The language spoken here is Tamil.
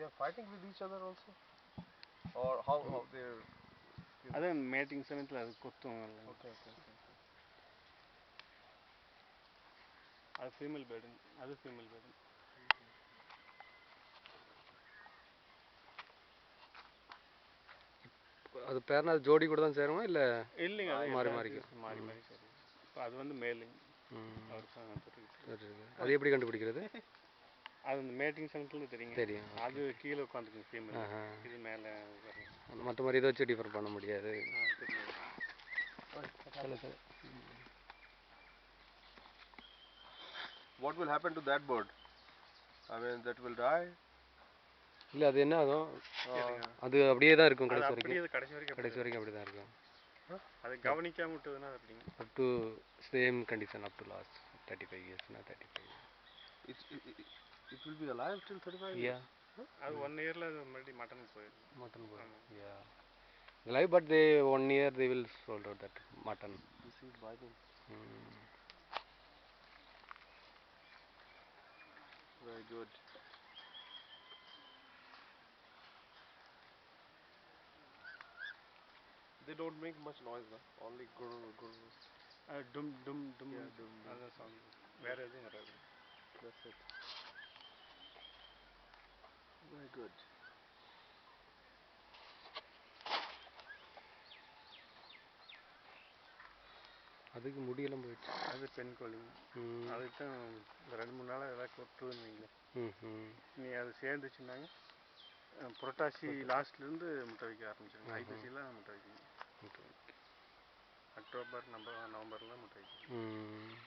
they are fighting with each other also, or how they're? அதே மேட்டிங் சமயத்தில் அது கொத்தும். Okay. அது ஃபீமேல் பேர்டுங்க, அது ஃபீமேல் பேர்டுங்க. அது பேர்னா அது ஜோடி கூட தான் சேருமா இல்லை? இல்லைங்க, அது மாறி மாறி சரி. இப்போ அது வந்து மேலுங்க. அது எப்படி கண்டுபிடிக்கிறது? அது அந்த மேட்டிங் சமயத்தில் தெரியும். அது கீழே உட்காந்துக்குங்க ஃபீமேல், இது மேலே. மற்ற மாதிரி இதை வச்சு டிஃபர் பண்ண முடியாது. What will happen to that bird? I mean, that will die. இல்லை, அது என்ன ஆகும்? அது அப்படியே தான் இருக்கும் கடைசி வரைக்கும் அப்படி தான் இருக்கும். அது கவனிக்காம விட்டதுன்னா அப்படிங்க. Up to same condition up to last 35 years. It will be alive till 35 years. அது 1 yearல அது மறுபடியும் மட்டன் போயிடும். Yeah. Alive, but they 1 year they will sold out that mutton. This is biting. Very good. They don't make much noise, no? Only gurr. Dum dum. Yeah, dum. That's sound. Where is it? That's it. Very good. அதுக்கு முடியெல்லாம் போயிடுச்சு. அது பெண் கோழிங்க. அதுக்கு 2-3 நாளாக ஏதாவது கொட்டுருந்தீங்களே. நீ அது சேர்ந்துச்சுன்னாங்க புரட்டாசி லாஸ்ட்லேருந்து முட்டை வைக்க ஆரம்பிச்சிருங்க. ஐப்பசியில் முட்டை வைக்கணும். அக்டோபர் நவம்பர்லாம் முட்டை வைக்கணும்.